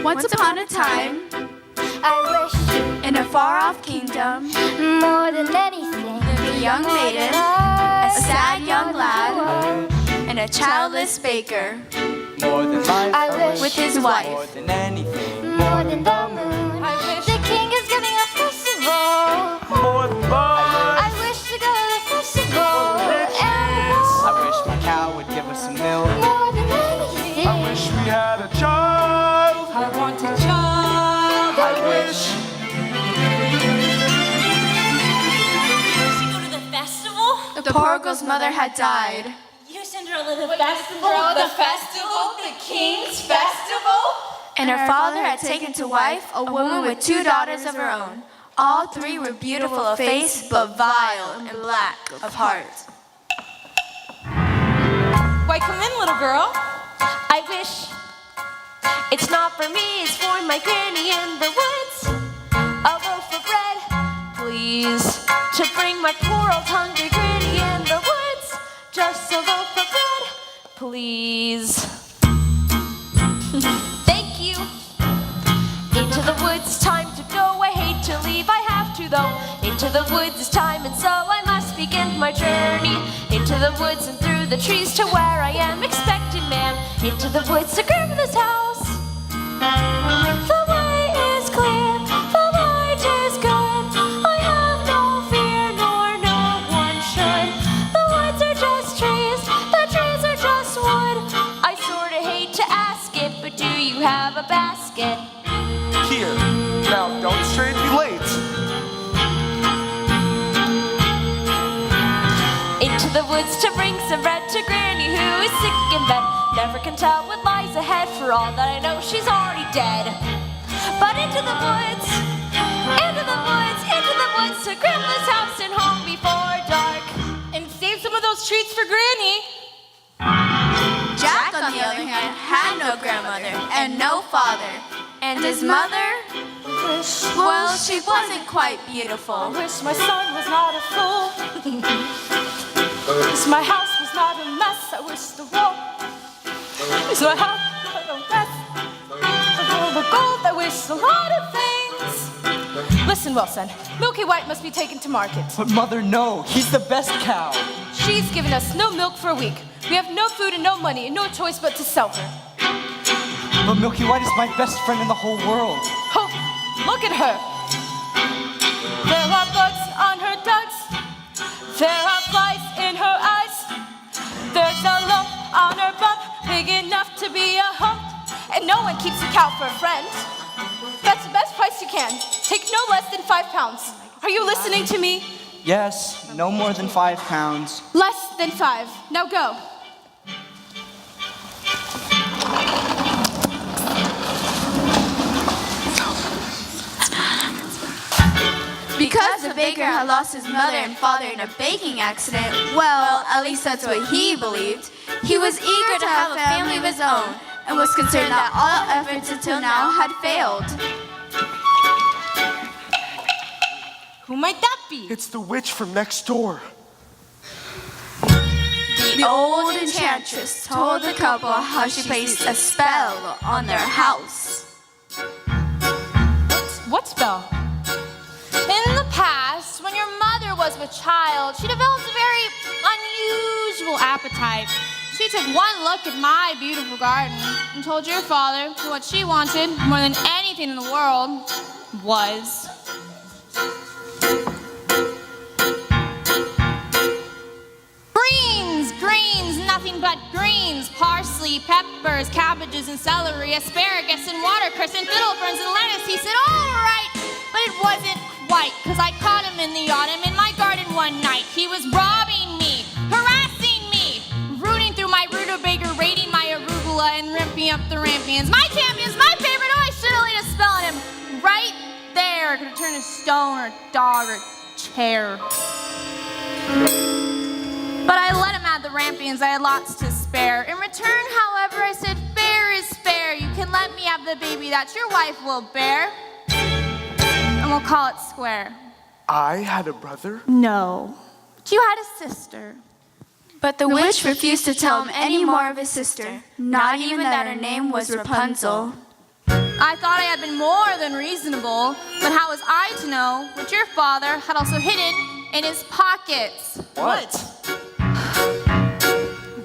Once upon a time, I wish in a far-off kingdom, more than anything, lived a young maiden, a sad young lad, and a childless baker, More than life, I wish with his wife. more than anything. more than the moon. The king is giving a festival. More than bugs. I wish to go to the festival. I wish my cow would give us some milk. More than anything. I wish we had a child. I want a child. I wish. To go to the festival? The poor girl's mother had died. You, Cinderella, the festival, the king's festival? And her father had taken to wife a woman with 2 daughters of her own. All 3 were beautiful of face, but vile and black of heart. Why, come in, little girl. I wish it's not for me, it's for my granny in the woods. A loaf of bread, please, to bring my poor old hungry granny in the woods. Just a loaf of bread, please. Thank you. Into the woods, time to go. I hate to leave, I have to though. Into the woods, it's time, and so I must begin my journey. Into the woods and through the trees to where I am expected man. Into the woods to grandmother's house. The way is clear, the light is good. I have no fear, nor no one should. The woods are just trees, the trees are just wood. I sorta hate to ask it, but do you have a basket? Here. Now, don't stray too late. Into the woods to bring some bread to Granny who is sick in bed. Never can tell what lies ahead, for all that I know she's already dead. But into the woods, into the woods, into the woods to Grandma's house and home before dark. And save some of those treats for Granny. Jack, on the other hand, had no grandmother and no father. And his mother, well, she wasn't quite beautiful. Wish my son was not a fool. Wish my house was not a mess. I wish the wall was my house was a mess. The gold, I wish a lot of things. Listen, Wilson, Milky White must be taken to market. But mother, no. He's the best cow. She's given us no milk for a week. We have no food and no money and no choice but to sell her. But Milky White is my best friend in the whole world. Oh, look at her. There are bugs on her ducks. There are flies in her eyes. There's a lump on her bump, big enough to be a hump. And no one keeps a cow for a friend. That's the best price you can. Take no less than 5 pounds. Are you listening to me? Yes, no more than 5 pounds. Less than 5. Now go. Because the baker had lost his mother and father in a baking accident, well, at least that's what he believed, he was eager to have a family of his own and was concerned that all efforts until now had failed. Who might that be? It's the witch from next door. The old enchantress told the couple how she placed a spell on their house. What spell? In the past, when your mother was with child, she developed a very unusual appetite. She took one look at my beautiful garden and told your father that what she wanted more than anything in the world was greens, nothing but greens, parsley, peppers, cabbages and celery, asparagus and watercress and fiddle ferns and lettuce. He said, all right, but it wasn't quite, because I caught him in the autumn in my garden one night. He was robbing me, harassing me, rooting through my rutabaga, raiding my arugula, and ripping up the rampions. My champions, my favorite. Oh, I should have laid a spell on him right there. Could have turned a stone or a dog or a chair. But I let him have the rampions. I had lots to spare. In return, however, I said, fair is fair. You can let me have the baby that your wife will bear. And we'll call it square. I had a brother. No. But you had a sister. But the witch refused to tell him any more of his sister, not even that her name was Rapunzel. I thought I had been more than reasonable, but how was I to know what your father had also hidden in his pockets? What?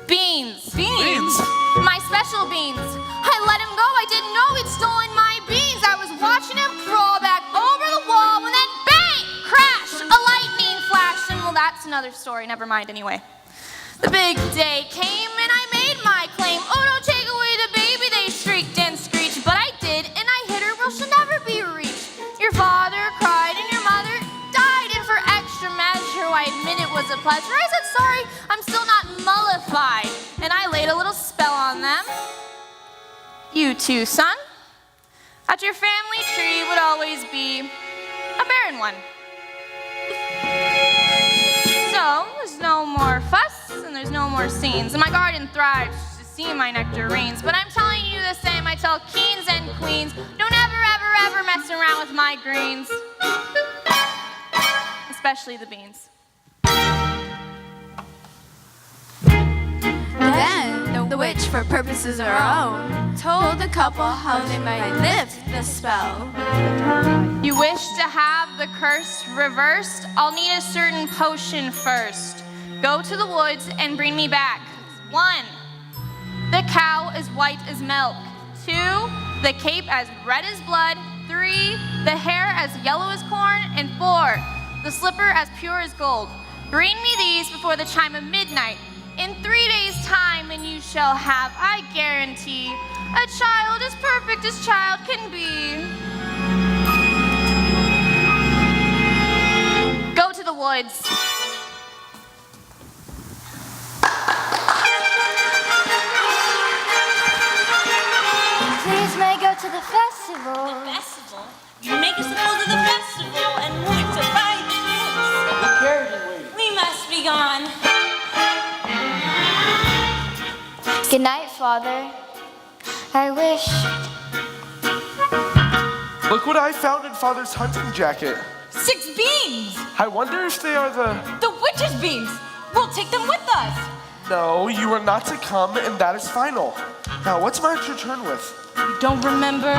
Beans. Beans? My special beans. I let him go. I didn't know he'd stolen my beans. I was watching him crawl back over the wall when then bang! Crash! A lightning flashed. And well, that's another story. Never mind anyway. The big day came and I made my claim. Oh, don't take away the baby, they shrieked and screeched. But I did, and I hid her where she'll never be reached. Your father cried and your mother died. And for extra measure, I admit it was a pleasure. I said, sorry, I'm still not mollified. And I laid a little spell on them. You too, son. That your family tree would always be a barren one. So, there's no more fuss and there's no more scenes. And my garden thrives to see my nectarines. But I'm telling you the same, I tell kings and queens, don't ever, ever, ever mess around with my greens. Especially the beans. Then the witch, for purposes of her own, told the couple how they might lift the spell. You wish to have the curse reversed? I'll need a certain potion first. Go to the woods and bring me back. 1, the cow as white as milk. 2, the cape as red as blood. 3, the hair as yellow as corn. And 4, the slipper as pure as gold. Bring me these before the chime of midnight. In 3 days' time, and you shall have, I guarantee, a child as perfect as child can be. Go to the woods. Please may go to the festival. Festival? You make us go to the festival and want to buy things. We must be gone. Good night, Father. I wish. Look what I found in Father's hunting jacket. 6 beans! I wonder if they are The witch's beans! We'll take them with us! No, you are not to come, and that is final. Now, what's mine to return with? You don't remember?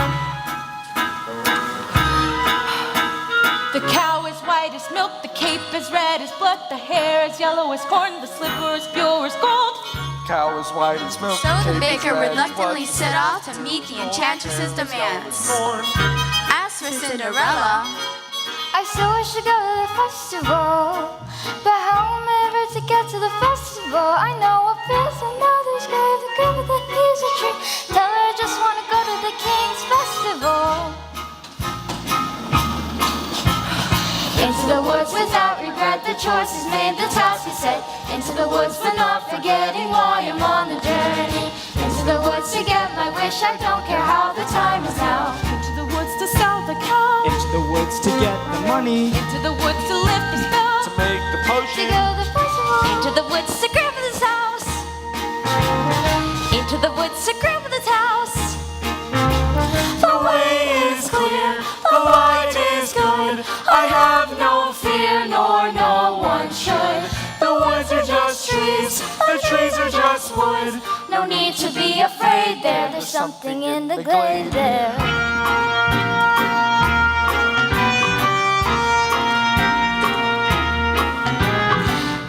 The cow is white as milk, the cape is red as blood, the hair is yellow as corn, the slipper is pure as gold. Cow is white as milk. So the cake is baker red as reluctantly blood. set off to meet the enchantress's demands. Corn. As for Cinderella, I still wish to go to the festival. But how am I ever to get to the festival? I know a feels another's grave, the grave of the hazel tree. Tell her I just want to go to the king's festival. Into the woods without regret, the choice is made, the task is set. Into the woods but not forgetting why I'm on the journey. Into the woods to get my wish, I don't care how the time is now. Into the woods to sell the cow. Into the woods to get the money. Into the woods to lift the spell. To make the To potion. go to the festival. Into the woods to grandmother's house. Into the woods to grandmother's house. The way is clear, the light is good. I have no fear, nor no one should. The woods are just trees, the trees are just wood. No need to be afraid there, there's something in the glade there.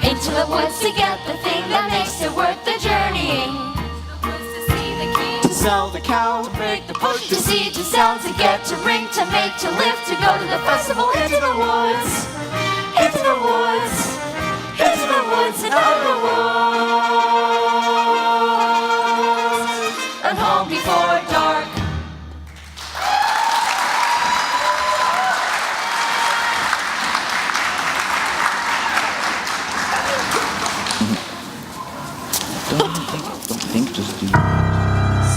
Into the woods to get the thing that makes it worth the journeying. To sell the cow. To make the potion. To see, to sell, to get, to ring, to make, to live, to go to the festival. Into the woods, into the woods, into the woods and out of the woods. And home before dark.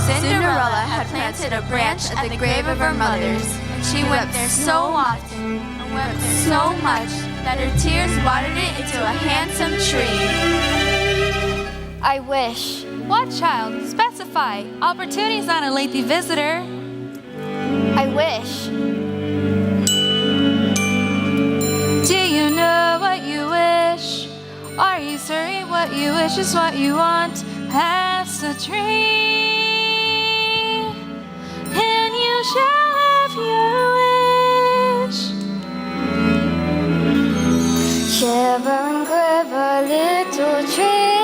Cinderella had planted a branch at the grave of her mothers, and she wept there so often and wept there so much that her tears watered it into a handsome tree. I wish. What, child? Specify. Opportunity's not a lengthy visitor. I wish. Do you know what you wish? Are you certain what you wish is what you want? Ask the tree, and you shall have your wish. Shiver and quiver, little tree.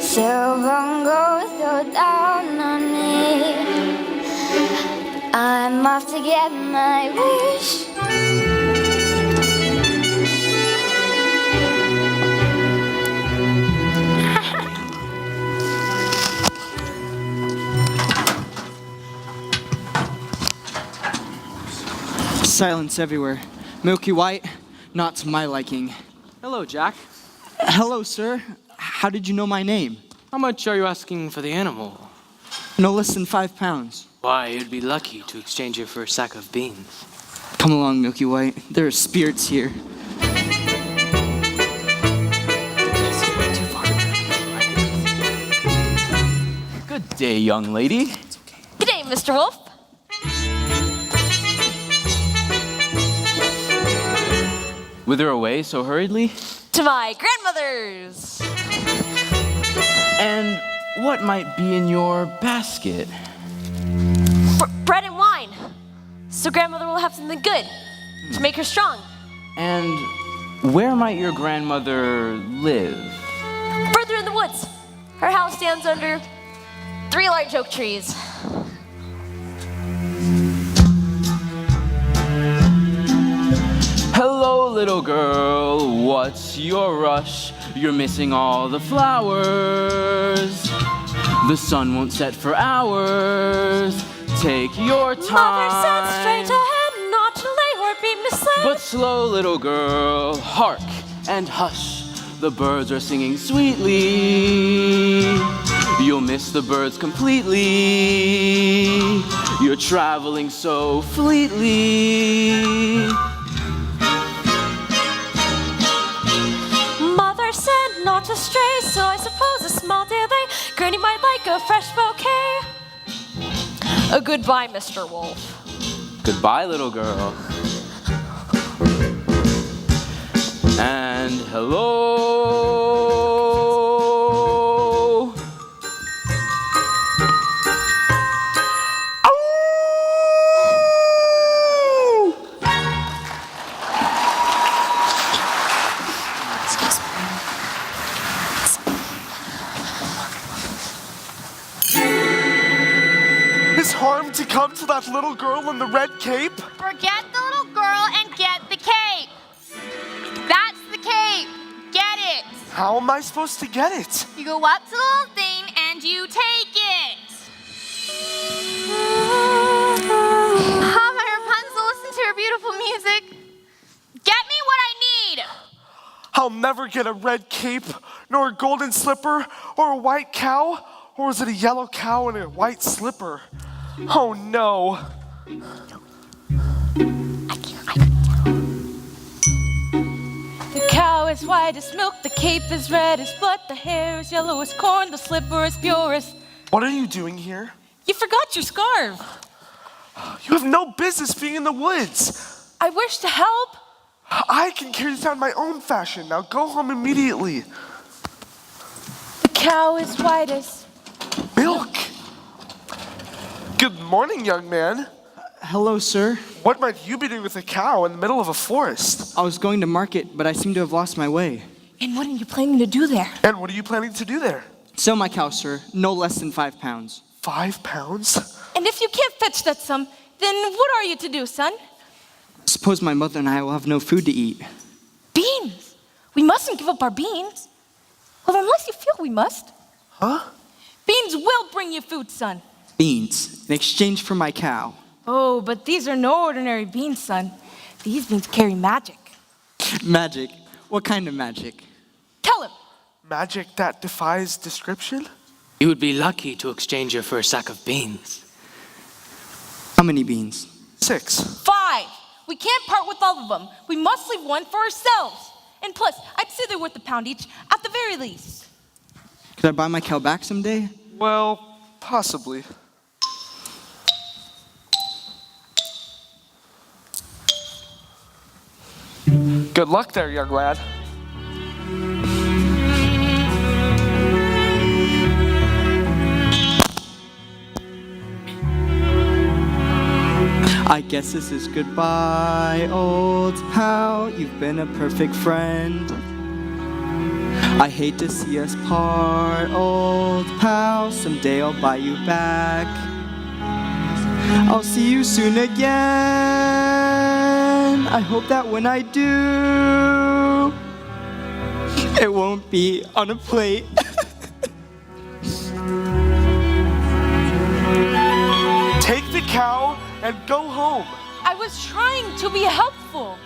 Silver and gold, throw down on me. I'm off to get my wish. Silence everywhere. Milky White, not to my liking. Hello, Jack. Hello, sir. How did you know my name? How much are you asking for the animal? No less than 5 pounds. Why, you'd be lucky to exchange it for a sack of beans. Come along, Milky White. There are spirits here. Good day, young lady. Good day, Mr. Wolf. Whither away so hurriedly? To my grandmother's. And what might be in your basket? Bread and wine. So grandmother will have something good to make her strong. And where might your grandmother live? Further in the woods. Her house stands under 3 large oak trees. Hello, little girl. What's your rush? You're missing all the flowers. The sun won't set for hours. Take your time. Mother said straight ahead, not to lay or be misled. But slow, little girl, hark and hush. The birds are singing sweetly. You'll miss the birds completely. You're traveling so fleetly. Mother said not to stray, so I suppose a small delay. Granny might like a fresh bouquet. A goodbye, Mr. Wolf. Goodbye, little girl. And hello. Is harm to come to that little girl in the red cape? Forget the little girl and get the cape. That's the cape. Get it. How am I supposed to get it? You go up to the little thing and you take it. Oh, my Rapunzel, listen to her beautiful music. Get me what I need. I'll never get a red cape, nor a golden slipper, or a white cow. Or is it a yellow cow and a white slipper? Oh no. The cow is white as milk, the cape is red as blood, the hair is yellow as corn, the slipper is pure as... What are you doing here? You forgot your scarf. You have no business being in the woods. I wish to help. I can carry this out in my own fashion. Now go home immediately. The cow is white as... Milk. Good morning, young man. Hello, sir. What might you be doing with a cow in the middle of a forest? I was going to market, but I seem to have lost my way. And what are you planning to do there? And what are you planning to do there? Sell my cow, sir. No less than 5 pounds. 5 pounds? And if you can't fetch that sum, then what are you to do, son? Suppose my mother and I will have no food to eat. Beans. We mustn't give up our beans. Well, unless you feel we must. Huh? Beans will bring you food, son. Beans, in exchange for my cow. Oh, but these are no ordinary beans, son. These beans carry magic. Magic? What kind of magic? Tell him. Magic that defies description? You would be lucky to exchange it for a sack of beans. How many beans? 6. 5. We can't part with all of them. We must leave one for ourselves. And plus, I'd say they're worth a pound each, at the very least. Could I buy my cow back someday? Well, possibly. Good luck there, young lad. I guess this is goodbye, old pal. You've been a perfect friend. I hate to see us part, old pal. Someday I'll buy you back. I'll see you soon again. I hope that when I do, it won't be on a plate. Take the cow and go home. I was trying to be helpful.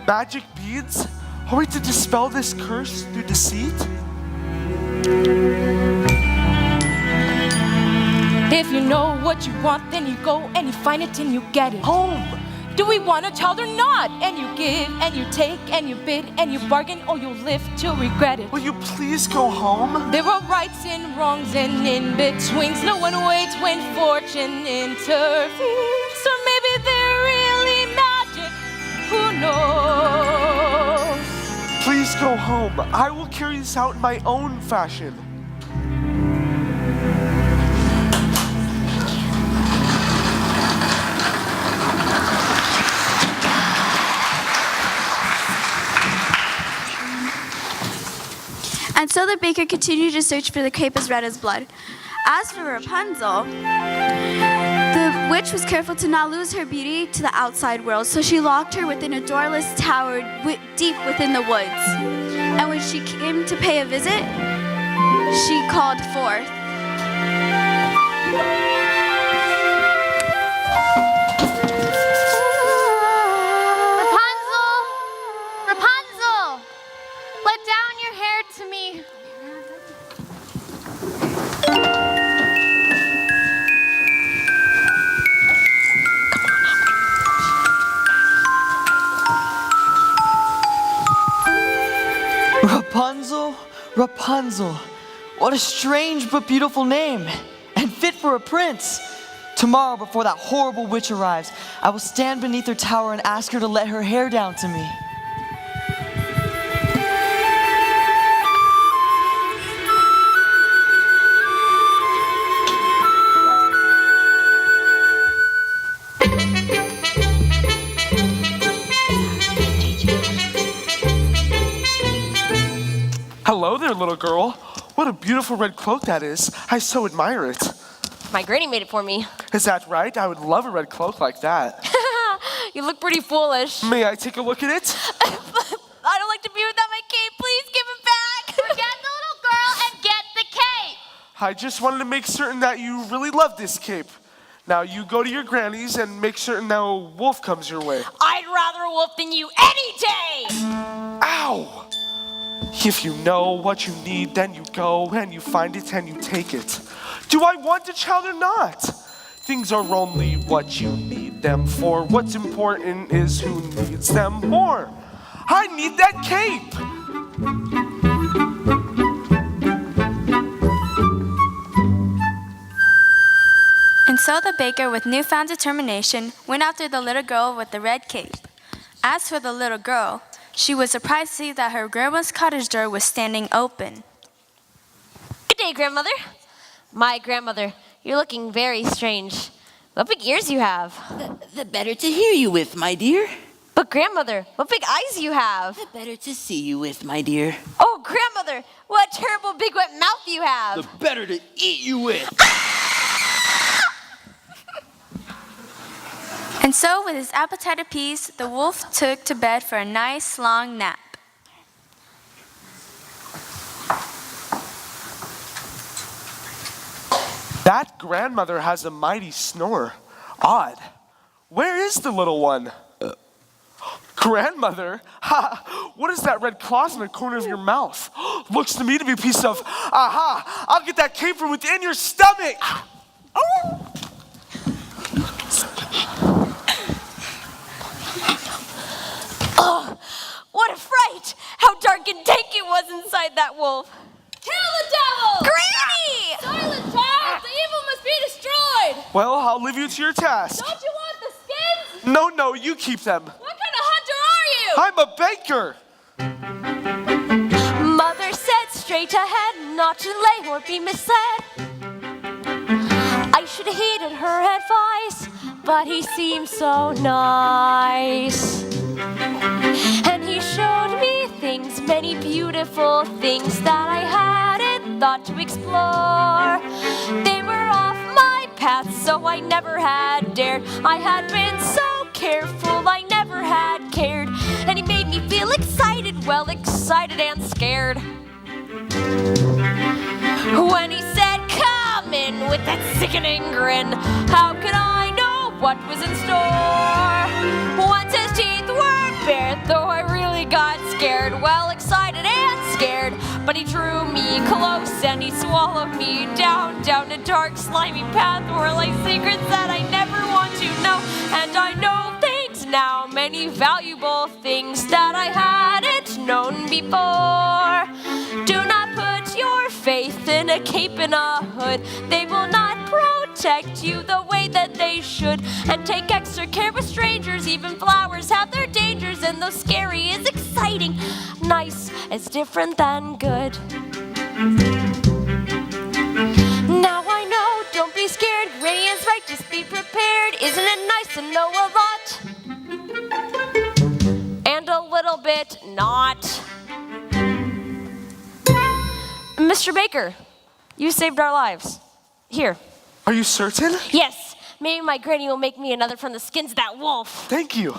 Magic beads? Are we to dispel this curse through deceit? If you know what you want, then you go and you find it and you get it. Home! Do we want a child or not? And you give and you take and you bid and you bargain, or you'll live to regret it. Will you please go home? There are rights and wrongs and in-betweens. No one waits when fortune intervenes. Or maybe they're really magic. Who knows? Please go home. I will carry this out in my own fashion. And so the baker continued to search for the cape as red as blood. As for Rapunzel, the witch was careful to not lose her beauty to the outside world, so she locked her within a doorless tower deep within the woods. And when she came to pay a visit, she called forth. Rapunzel! Rapunzel! Let down your hair to me. Rapunzel, Rapunzel. What a strange but beautiful name, and fit for a prince. Tomorrow, before that horrible witch arrives, I will stand beneath her tower and ask her to let her hair down to me. Hello there, little girl. What a beautiful red cloak that is. I so admire it. My granny made it for me. Is that right? I would love a red cloak like that. You look pretty foolish. May I take a look at it? I don't like to be without my cape. Please give it back. Forget the little girl and get the cape. I just wanted to make certain that you really love this cape. Now you go to your granny's and make certain no wolf comes your way. I'd rather a wolf than you any day. Ow! If you know what you need, then you go and you find it and you take it. Do I want a child or not? Things are only what you need them for. What's important is who needs them more. I need that cape. And so the baker, with newfound determination, went after the little girl with the red cape. As for the little girl, she was surprised to see that her grandma's cottage door was standing open. Good day, grandmother. My grandmother, you're looking very strange. What big ears you have. The better to hear you with, my dear. But grandmother, what big eyes you have. The better to see you with, my dear. Oh, grandmother, what a terrible big wet mouth you have. The better to eat you with. And so, with his appetite appeased, the wolf took to bed for a nice long nap. That grandmother has a mighty snore. Odd. Where is the little one? Grandmother? Ha! What is that red cloth in the corner of your mouth? Looks to me to be a piece of, aha! I'll get that cape from within your stomach! Oh! Oh, what a fright! How dark and dank it was inside that wolf. Kill the devil! Granny! Silent child, the evil must be destroyed. Well, I'll leave you to your task. Don't you want the skins? No, you keep them. What kind of hunter are you? I'm a baker! Mother said straight ahead, not to lay or be misled. I should have heeded her advice. but he seemed so nice. And he showed me things, many beautiful things that I hadn't thought to explore. They were off my path, so I never had dared. I had been so careful, I never had cared. And he made me feel excited, well, excited and scared. When he said, come in, with that sickening grin, how could I know what was in store? Once his teeth were bared, though I really got scared, well, excited and scared. But he drew me close and he swallowed me down a dark, slimy path where lay secrets that I never want to know. And I know things now, many valuable things that I hadn't known before. Do not put your faith in a cape and a hood. They will not protect you the way that they should. And take extra care with strangers. Even flowers have their dangers, and though scary is exciting, nice is different than good. Now I know, don't be scared. Granny is right, just be prepared. Isn't it nice to know a lot? And a little bit not. Mr. Baker, you saved our lives. Here. Are you certain? Yes. Maybe my granny will make me another from the skins of that wolf. Thank you.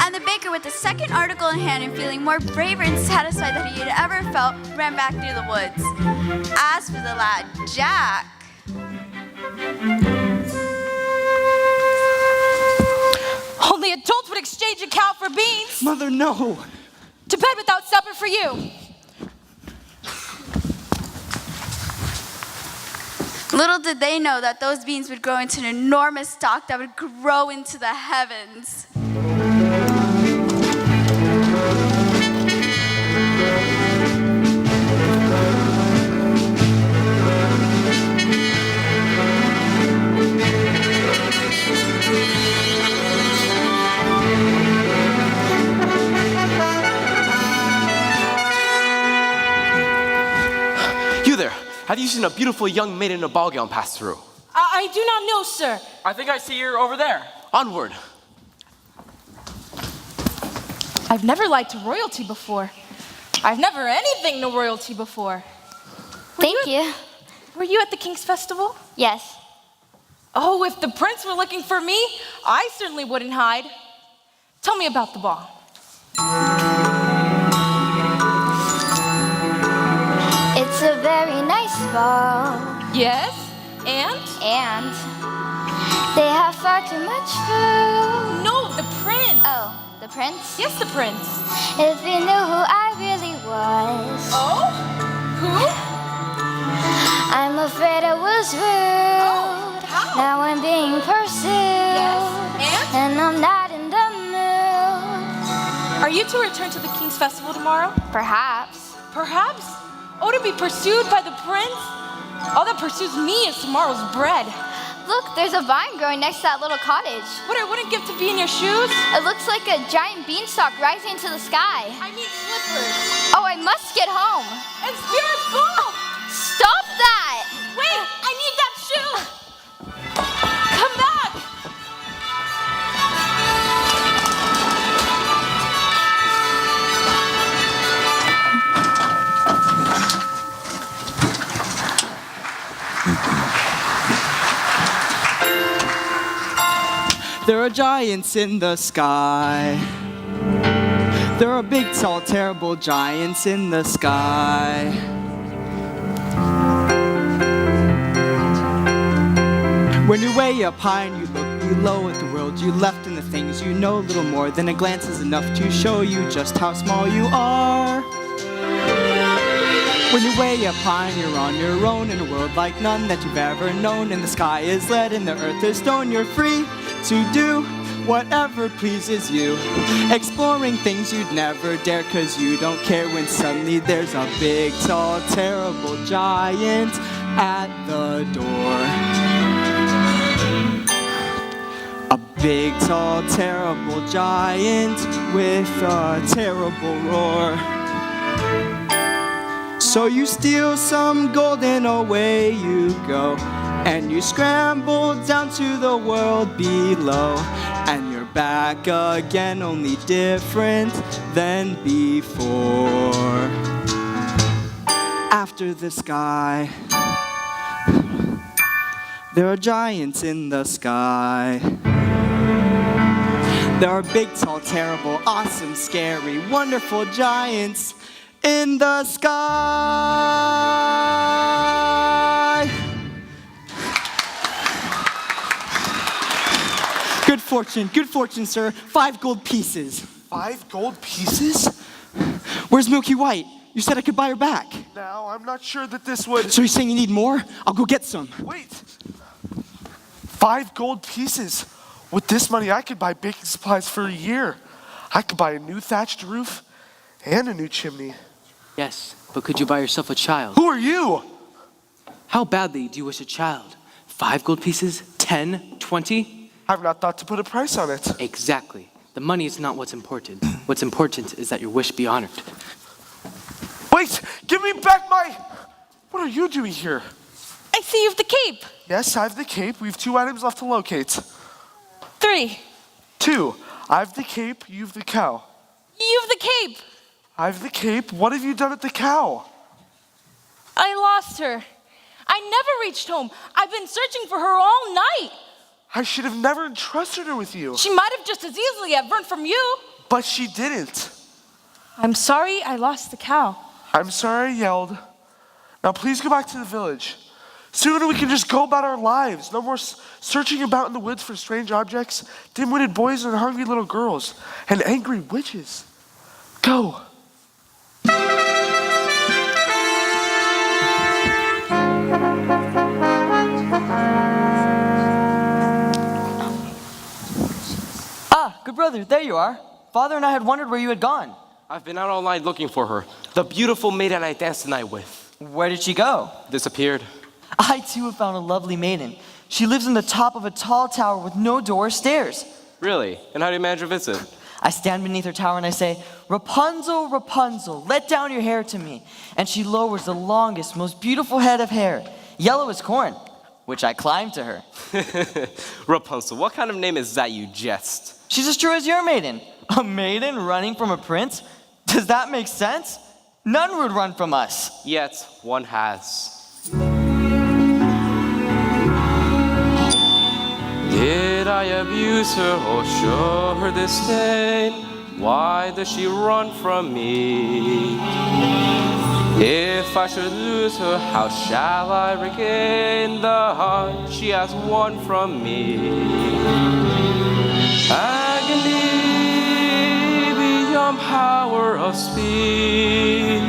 And the baker, with the second article in hand and feeling more braver and satisfied than he had ever felt, ran back through the woods. As for the lad, Jack... Only adults would exchange a cow for beans. Mother, no. To bed without supper for you. Little did they know that those beans would grow into an enormous stalk that would grow into the heavens. You there, have you seen a beautiful young maiden in a ball gown pass through? I do not know, sir. I think I see her over there. Onward. I've never lied to royalty before. I've never anything to royalty before. Thank you. Were you at the King's Festival? Yes. Oh, if the prince were looking for me, I certainly wouldn't hide. Tell me about the ball. It's a very nice ball. Yes? And? And they have far too much food. No, the prince. Oh, the prince? Yes, the prince. If he knew who I really was. Oh? Who? I'm afraid I was rude. How? Now I'm being pursued. Yes. And I'm not in the mood. Are you to return to the King's Festival tomorrow? Perhaps. Perhaps? Oh, to be pursued by the prince? All that pursues me is tomorrow's bread. Look, there's a vine growing next to that little cottage. What I wouldn't give to be in your shoes? It looks like a giant beanstalk rising to the sky. I need slippers. Oh, I must get home. And Spirit's ball! Stop that! Wait, I need that shoe! Come back! There are giants in the sky. There are big, tall, terrible giants in the sky. When you're way up high and you look below at the world you left and the things you know, a little more than a glance is enough to show you just how small you are. When you're way up high and you're on your own in a world like none that you've ever known, and the sky is lead and the earth is stone, you're free to do whatever pleases you, exploring things you'd never dare, 'cause you don't care when suddenly there's a big, tall, terrible giant at the door. A big, tall, terrible giant with a terrible roar. So you steal some gold and away you go. And you scramble down to the world below. And you're back again, only different than before. After the sky, there are giants in the sky. There are big, tall, terrible, awesome, scary, wonderful giants in the sky. Good fortune, sir. 5 gold pieces. 5 gold pieces? Where's Milky White? You said I could buy her back. Now, I'm not sure that this would... So you're saying you need more? I'll go get some. Wait. 5 gold pieces. With this money, I could buy baking supplies for a year. I could buy a new thatched roof and a new chimney. Yes, but could you buy yourself a child? Who are you? How badly do you wish a child? 5 gold pieces? 10? 20? I've not thought to put a price on it. Exactly. The money is not what's important. What's important is that your wish be honored. Wait! Give me back my... What are you doing here? I see you have the cape. Yes, I have the cape. We have 2 items left to locate. 3. 2. I have the cape. You have the cow. You have the cape. I have the cape. What have you done at the cow? I lost her. I never reached home. I've been searching for her all night. I should have never entrusted her with you. She might have just as easily have run from you. But she didn't. I'm sorry I lost the cow. I'm sorry I yelled. Now please go back to the village. Soon we can just go about our lives. No more searching about in the woods for strange objects, dim-witted boys and hungry little girls, and angry witches. Go. Ah, good brother, there you are. Father and I had wondered where you had gone. I've been out all night looking for her. The beautiful maiden I danced the night with. Where did she go? Disappeared. I too have found a lovely maiden. She lives in the top of a tall tower with no door or stairs. Really? And how do you manage a visit? I stand beneath her tower and I say, Rapunzel, Rapunzel, let down your hair to me. And she lowers the longest, most beautiful head of hair, yellow as corn, which I climb to her. Rapunzel, what kind of name is that, you jest? She's as true as your maiden. A maiden running from a prince? Does that make sense? None would run from us. Yet, one has. Did I abuse her or show her disdain? Why does she run from me? If I should lose her, how shall I regain the heart she has won from me? Agony beyond power of speech,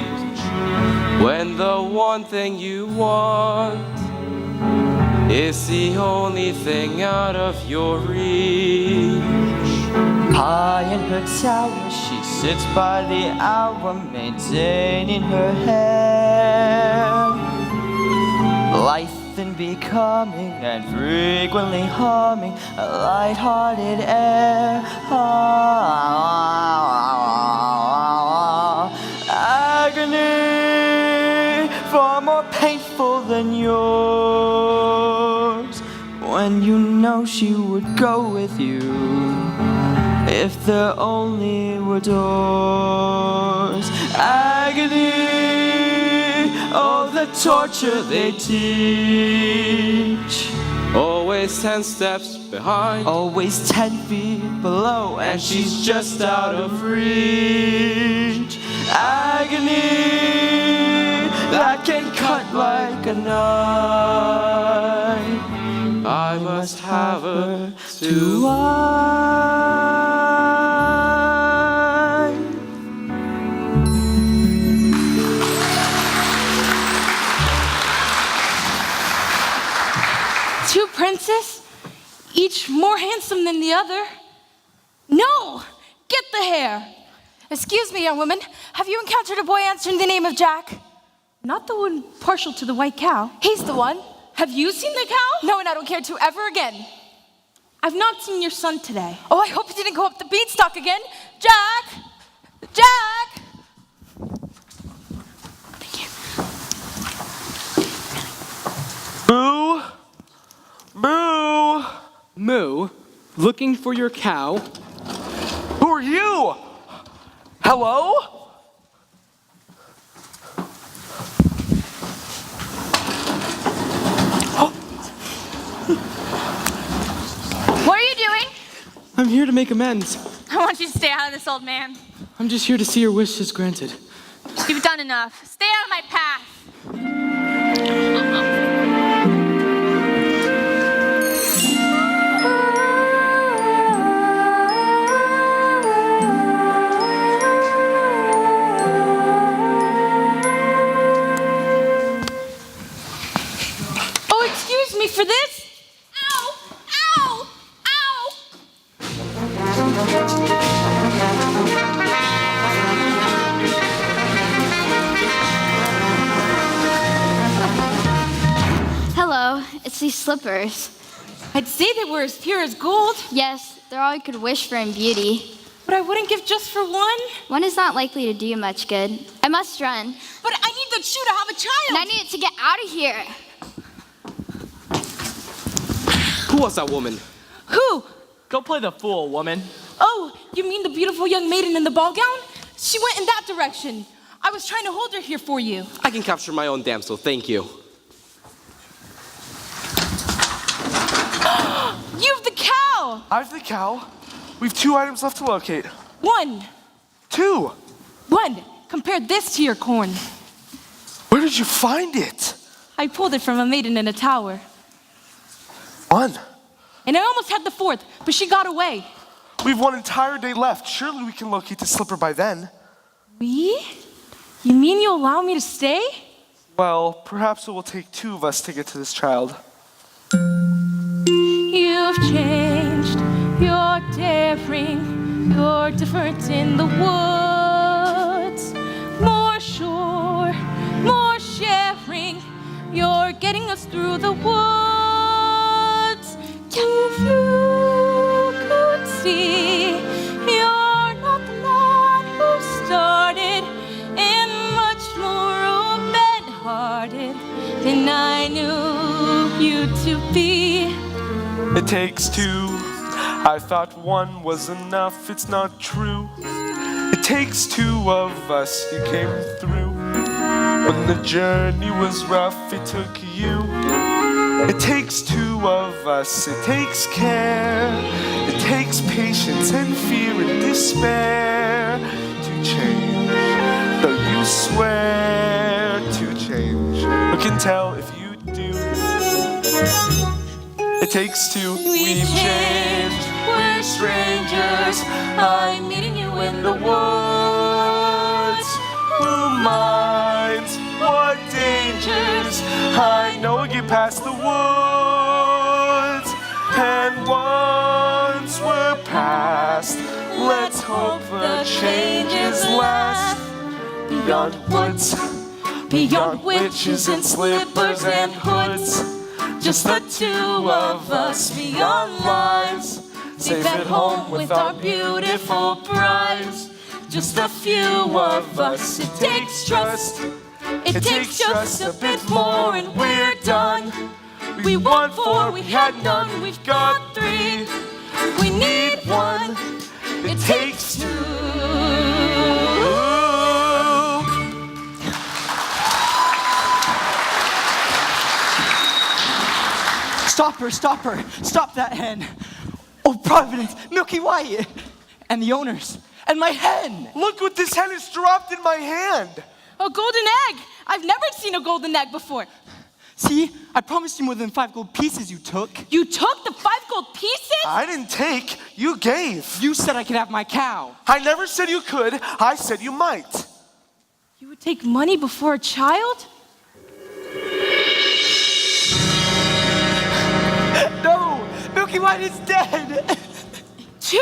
when the one thing you want is the only thing out of your reach. High in her tower, she sits by the hour, maintaining her hair. Lithe and becoming, and frequently humming a light-hearted air. Agony, far more painful than yours, when you know she would go with you if there only were doors. Agony, oh, the torture they teach. Always 10 steps behind, always 10 feet below, and she's just out of reach. Agony that can cut like a knife. I must have her to Two princes, each more handsome than the other. No, get the hair. Excuse me, young woman, have you encountered a boy answering the name of Jack? Not the one partial to the white cow. He's the one. Have you seen the cow? No, and I don't care to ever again. I've not seen your son today. Oh, I hope he didn't go up the beanstalk again. Jack! Jack! Thank you. Moo, looking for your cow. Who are you? Hello? What are you doing? I'm here to make amends. I want you to stay out of this, old man. I'm just here to see your wish is granted. You've done enough. Stay out of my path. Oh, excuse me for this. Ow! Ow! Ow! Hello, it's these slippers. I'd say they were as pure as gold, Yes, they're all you could wish for in beauty. but I wouldn't give just for one. One is not likely to do you much good. I must run, But I need the shoe to have a child. and I need it to get out of here. Who was that woman? Who? Go play the fool, woman. Oh, you mean the beautiful young maiden in the ball gown? She went in that direction. I was trying to hold her here for you. I can capture my own damsel, thank you. You've the cow. I've the cow. We've 2 items left to locate. One. 2. One. Compare this to your corn. Where did you find it? I pulled it from a maiden in a tower. 1. And I almost had the 4th, but she got away. We've 1 entire day left. Surely we can locate the slipper by then. We? You mean you'll allow me to stay? Well, perhaps it will take 2 of us to get to this child. You've changed, you're daring, you're different in the woods. More sure, more sharing, you're getting us through the woods. If you could see, you're not the man who started, and much more open-hearted than I knew you to be. It takes 2. I thought 1 was enough. It's not true. It takes 2 of us. You came through. When the journey was rough, it took you. It takes 2 of us. It takes care. It takes patience and fear and despair to change. Though you swear to change, who can tell if you do? It takes 2. We've changed. We're strangers. I'm meeting you in the woods. Who minds what dangers? I know we'll get past the woods. And once we're past, let's hope the changes last. Beyond woods, beyond witches and slippers and hoods. Just the 2 of us beyond lies, safe at home with our beautiful prize. Just a few of us, it takes trust. It takes just a bit more and we're done. We want 4, we had none, we've got 3. We need 1, it takes 2. Stop her, stop her. Stop that hen. Oh, Providence, Milky White. And the owners. And my hen. Look what this hen has dropped in my hand. A golden egg. I've never seen a golden egg before. See, I promised you more than 5 gold pieces you took. You took the 5 gold pieces? I didn't take, you gave. You said I could have my cow. I never said you could, I said you might. You would take money before a child? No, Milky White is dead. 2!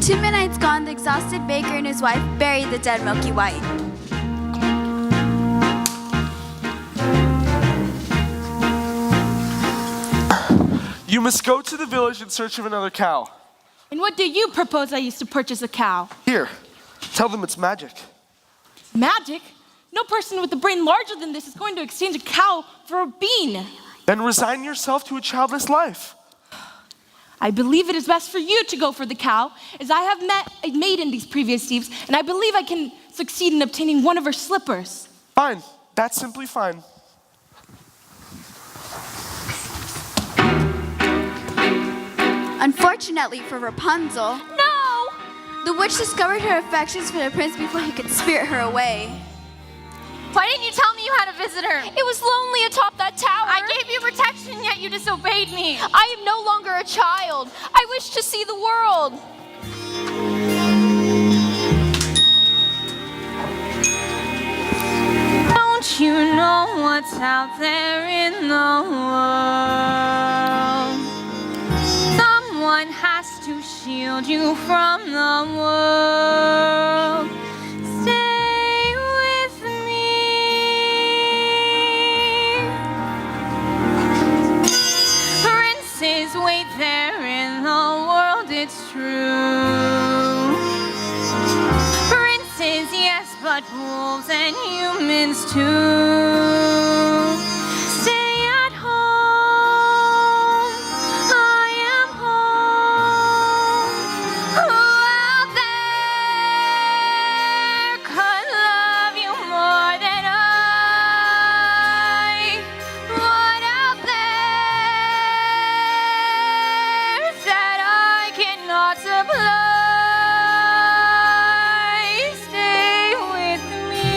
Two midnights gone, the exhausted baker and his wife buried the dead Milky White. You must go to the village in search of another cow. And what do you propose I used to purchase a cow? Here, tell them it's magic. Magic? No person with a brain larger than this is going to exchange a cow for a bean. Then resign yourself to a childless life. I believe it is best for you to go for the cow, as I have met a maiden these previous eves, and I believe I can succeed in obtaining one of her slippers. Fine, that's simply fine. Unfortunately for Rapunzel, No! the witch discovered her affections for the prince before he could spirit her away. Why didn't you tell me you had a visitor? It was lonely atop that tower. I gave you protection, yet you disobeyed me. I am no longer a child. I wish to see the world. Don't you know what's out there in the world? Someone has to shield you from the world. Stay with me. Princes wait there in the world, it's true. Princes, yes, but wolves and humans too. Stay at home. I am home. Who out there could love you more than I? What out there that I cannot supply? Stay with me.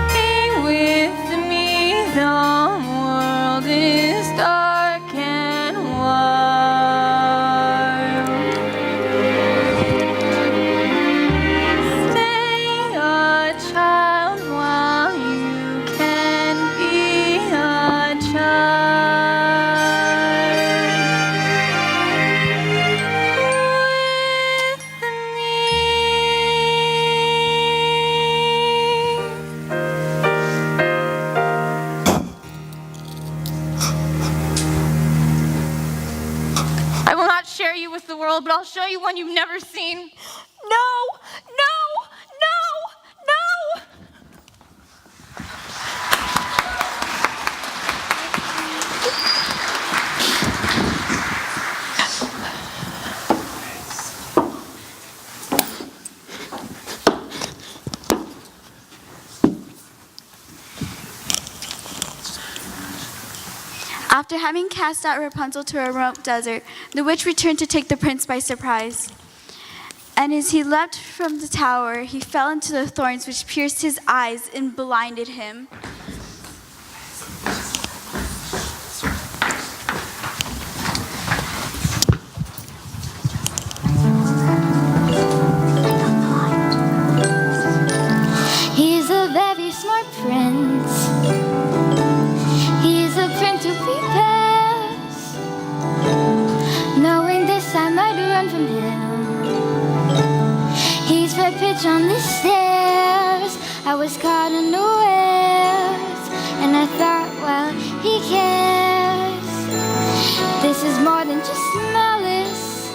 Stay with me. The world is dark and wild. Stay a child while you can be a child. I will not share you with the world, but I'll show you one you've never seen. No, no, no, no! After having cast out Rapunzel to a remote desert, the witch returned to take the prince by surprise. And as he leapt from the tower, he fell into the thorns which pierced his eyes and blinded him. He's a very smart prince. He's a prince who prepares. Knowing this, I might run from him. He's for pitch on the stairs. I was caught unawares, and I thought, well, he cares. This is more than just malice.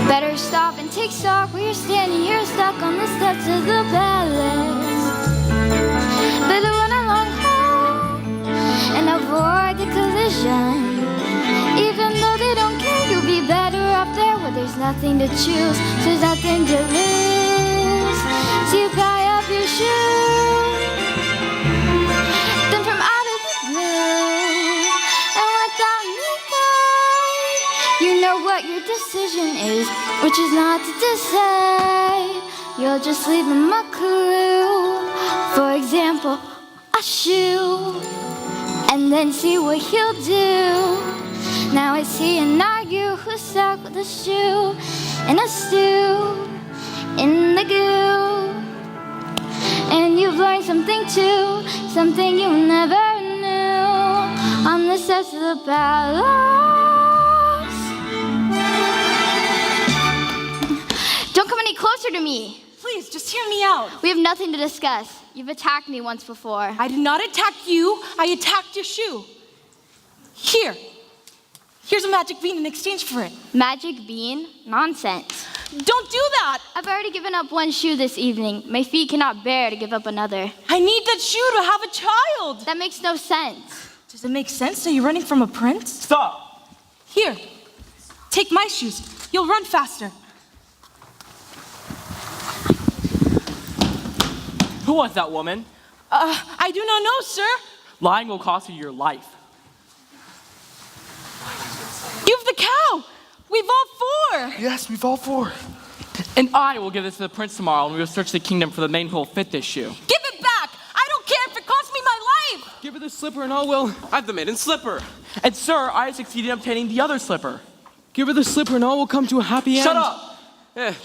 Better stop and take stock where you're standing. You're stuck on the steps of the palace. Better run along home and avoid the collision. Even though they don't care, you'll be better up there where there's nothing to choose. There's nothing to lose. So you tie up your shoe. Then from out of the blue, and without any guide, you know what your decision is, which is not to decide. You'll just leave him a clue. For example, a shoe, and then see what he'll do. Now it's he and not you who's stuck with a shoe in a stew in the goo. And you've learned something too, something you never knew on the steps of the palace. Don't come any closer to me. Please, just hear me out. We have nothing to discuss. You've attacked me once before. I did not attack you. I attacked your shoe. Here. Here's a magic bean in exchange for it. Magic bean? Nonsense. Don't do that! I've already given up one shoe this evening. My feet cannot bear to give up another. I need that shoe to have a child! That makes no sense. Does it make sense? Are you running from a prince? Stop! Here, take my shoes. You'll run faster. Who was that woman? I do not know, sir. Lying will cost you your life. You've the cow. We've all 4. Yes, we've all 4. And I will give this to the prince tomorrow, and we will search the kingdom for the man who will fit this shoe. Give it back. I don't care if it costs me my life. Give her the slipper and all will. I've the maiden slipper. And sir, I succeeded in obtaining the other slipper. Give her the slipper and all will come to a happy end. Shut up!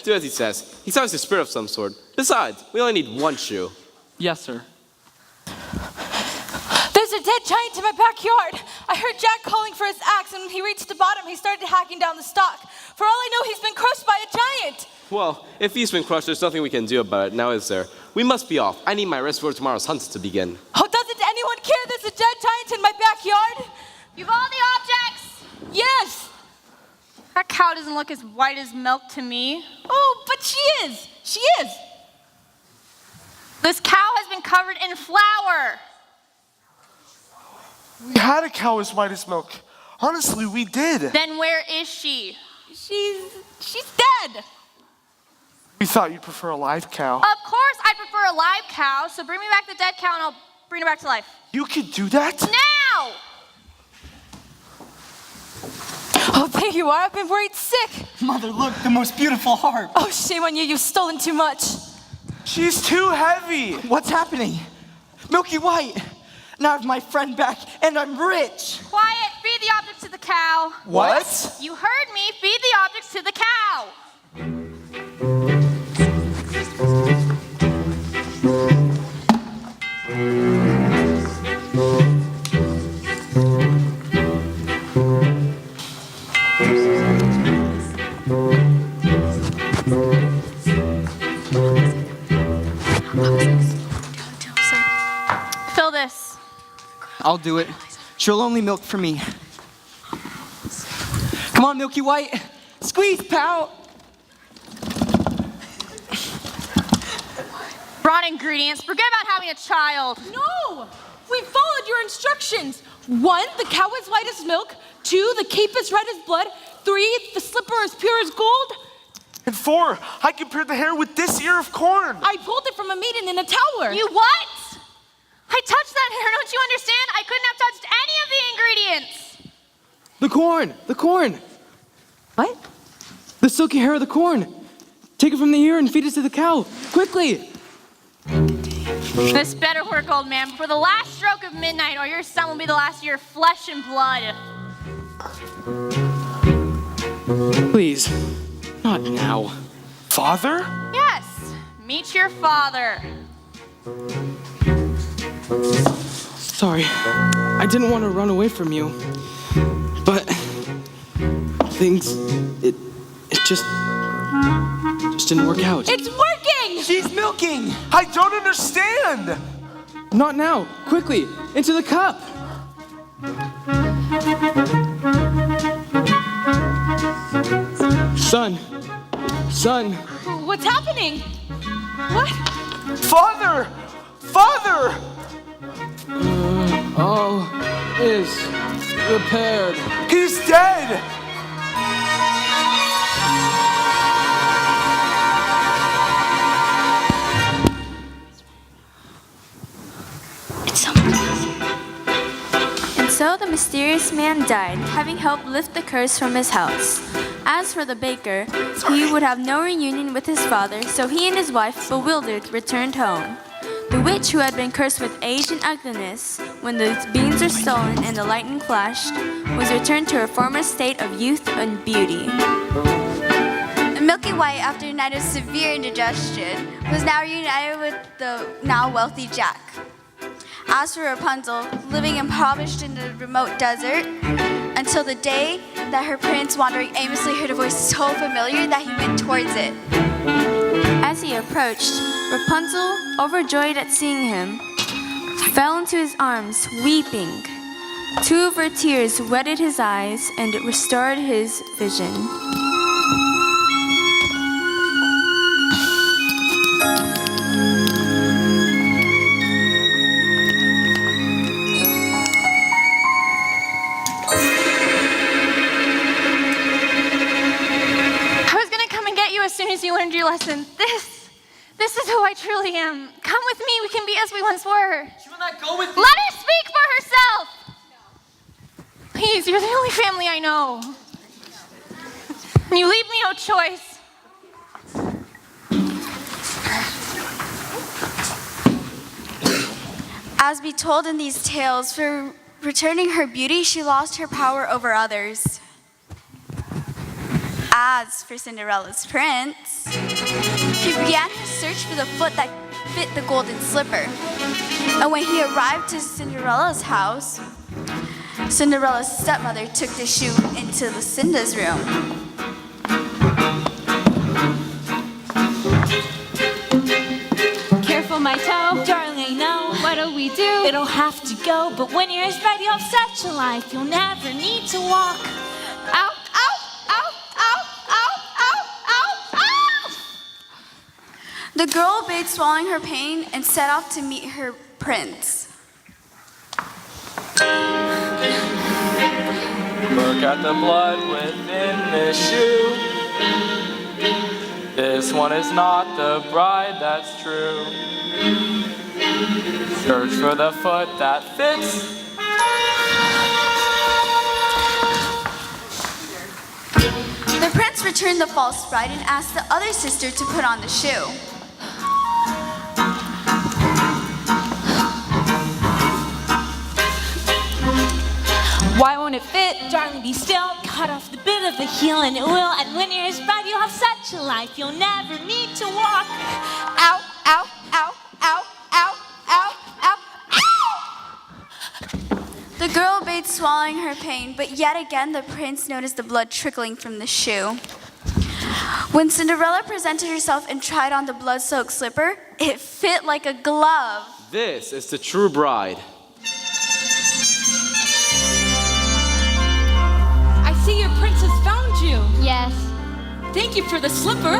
Do as he says. He's always a spirit of some sort. Besides, we only need 1 shoe. Yes, sir. There's a dead giant in my backyard. I heard Jack calling for his axe, and when he reached the bottom, he started hacking down the stalk. For all I know, he's been crushed by a giant. Well, if he's been crushed, there's nothing we can do about it now, is there? We must be off. I need my rest for tomorrow's hunts to begin. Oh, doesn't anyone care there's a dead giant in my backyard? You've all the objects? Yes. That cow doesn't look as white as milk to me. Oh, but she is. She is. This cow has been covered in flour. We had a cow as white as milk. Honestly, we did. Then where is she? She's dead. We thought you'd prefer a live cow. Of course I prefer a live cow, so bring me back the dead cow and I'll bring her back to life. You could do that? Now! Oh, there you are. I've been worried sick. Mother, look, the most beautiful harp. Oh, shame on you. You've stolen too much. She's too heavy. What's happening? Milky White! Now I have my friend back, and I'm rich! Quiet, feed the objects to the cow. What? You heard me, feed the objects to the cow. Fill this. I'll do it. She'll only milk for me. Come on, Milky White. Squeeze, pal. Raw ingredients. Forget about having a child. No! We followed your instructions. 1, the cow is white as milk. 2, the cape is red as blood. 3, the slipper is pure as gold. And 4, I compared the hair with this ear of corn. I pulled it from a maiden in a tower. You what? I touched that hair, don't you understand? I couldn't have touched any of the ingredients. The corn! The corn! What? The silky hair of the corn! Take it from the ear and feed it to the cow! Quickly! This better work, old man, before the last stroke of midnight, or your son will be the last of your flesh and blood. Please, not now. Father? Yes, meet your father. Sorry, I didn't want to run away from you, but it just didn't work out. It's working! She's milking! I don't understand. Not now! Quickly, into the cup! Son! What's happening? What? Father! Father! All is repaired. He's dead! And so the mysterious man died, having helped lift the curse from his house. As for the baker, he would have no reunion with his father, so he and his wife, bewildered, returned home. The witch, who had been cursed with age and ugliness, when the beans were stolen and the lightning flashed, was returned to her former state of youth and beauty. Milky White, after a night of severe indigestion, was now reunited with the now wealthy Jack. As for Rapunzel, living impoverished in the remote desert, until the day that her prince, wandering aimlessly, heard a voice so familiar that he went towards it. As he approached, Rapunzel, overjoyed at seeing him, fell into his arms, weeping. Two of her tears wetted his eyes and restored his vision. I was gonna come and get you as soon as you learned your lesson. This is who I truly am. Come with me, we can be as we once were. She will not go with me. Let her speak for herself! Please, you're the only family I know. And you leave me no choice. As be told in these tales, for returning her beauty, she lost her power over others. As for Cinderella's prince, he began his search for the foot that fit the golden slipper. And when he arrived to Cinderella's house, Cinderella's stepmother took the shoe into Lucinda's room. Careful, my toe, darling, I know. What do we do? It'll have to go, but when you're as bright, you'll have such a life. You'll never need to walk. Ow, ow, ow, ow, ow, ow, ow, ow! The girl obeyed, swallowing her pain, and set off to meet her prince. Look at the blood within this shoe. This one is not the bride, that's true. Search for the foot that fits. The prince returned the false bride and asked the other sister to put on the shoe. Why won't it fit? Darling, be still. Cut off the bit of the heel and it will. And when you're as bright, you'll have such a life. You'll never need to walk. Ow, ow, ow, ow, ow, ow, ow, ow! The girl obeyed, swallowing her pain, but yet again the prince noticed the blood trickling from the shoe. When Cinderella presented herself and tried on the blood-soaked slipper, it fit like a glove. This is the true bride. I see your prince has found you. Yes. Thank you for the slipper.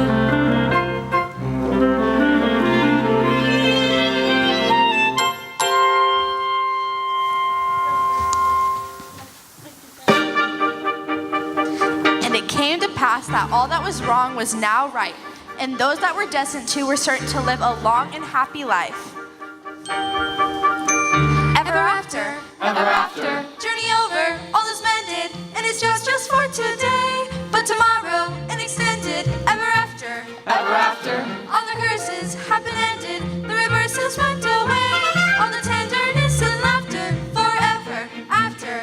And it came to pass that all that was wrong was now right, and those that were destined to were certain to live a long and happy life. Ever after, Ever after, journey over, all is mended, and it's just for today. But tomorrow, an extended ever after. ever after, All the curses have been ended, the reverses went away. All the tenderness and laughter forever after.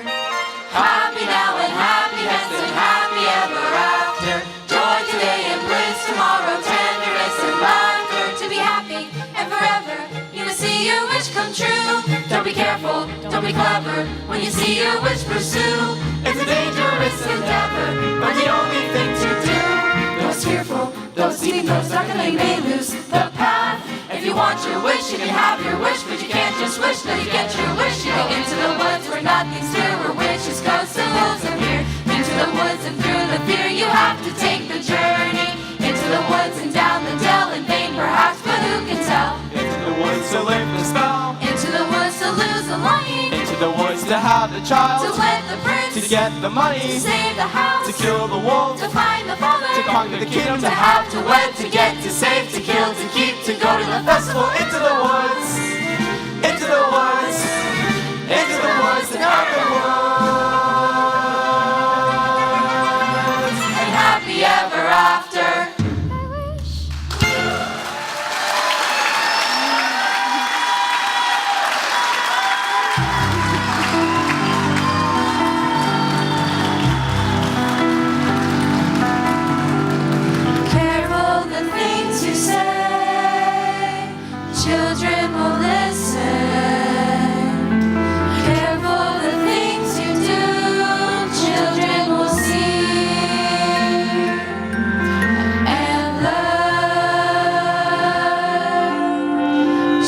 happy now and happy hence and happy ever after. Joy today and bliss tomorrow, tenderness and laughter. To be happy and forever, you must see your wish come true. Don't be careful, don't be clever, when you see your wish pursue. It's a dangerous endeavor, but the only thing to do. Those fearful, those deep, those darkening may lose the path. If you want your wish, you can have your wish, but you can't just wish till you get your wish. You go into the woods where nothing's true, where wishes go so lose appear. Into the woods and through the fear, you have to take the journey. Into the woods and down the dell, in vain perhaps, but who can tell? Into the woods to live the spell. Into the woods to lose the lion, Into the woods to have the child. to wed the prince, To get the money. to save the house, To kill the wolf. to find the father, To conquer the kingdom. To have, to wed, to get, to save, to kill, to keep, to go to the festival. Into the woods, into the woods, into the woods and out the woods. And happy ever after. careful the things you say, children will listen. Careful the things you do, children will see and learn.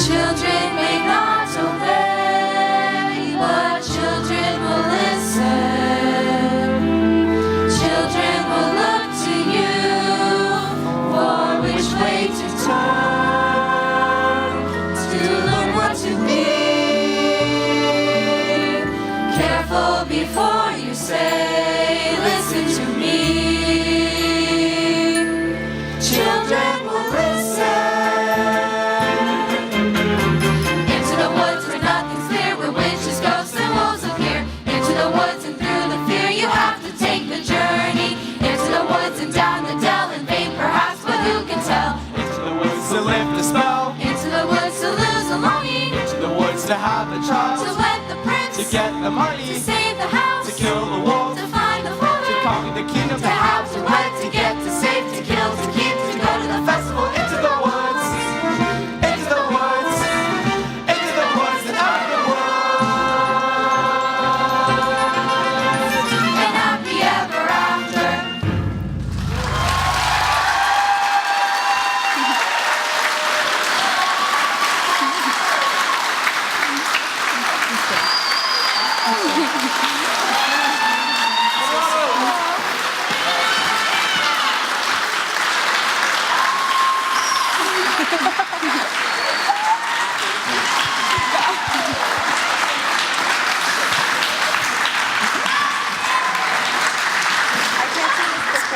Children may not obey, but children will get the money, to save the house, to kill the wolf, to find the father, to conquer the kingdom, to have, to wed, to get, to save, to kill, to keep, to go to the festival, into the woods, into the woods, into the woods and out of the woods, and happy ever after.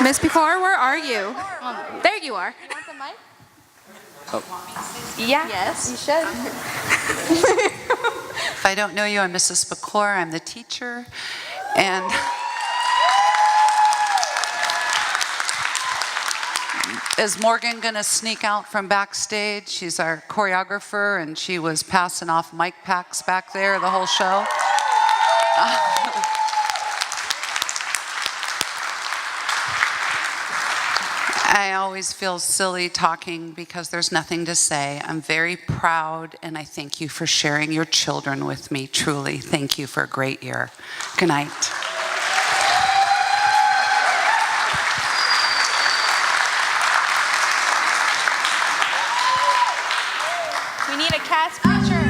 Miss Picard, where are you? There you are. Yeah. Yes. You should. If I don't know you, I'm Mrs. McClure. I'm the teacher. And is Morgan going to sneak out from backstage? She's our choreographer, and she was passing off mic packs back there the whole show. I always feel silly talking because there's nothing to say. I'm very proud, and I thank you for sharing your children with me, truly. Thank you for a great year. Good night. We need a cast picture.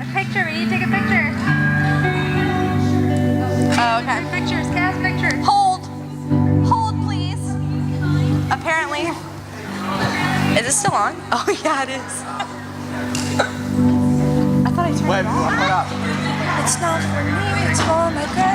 A picture. We need to take a picture. Oh, okay. Pictures. Cast picture. Hold. Hold, please. Apparently. Is it still on? Oh, yeah, it is. I thought I turned it off. What up? It's not for me, it's for my grandma.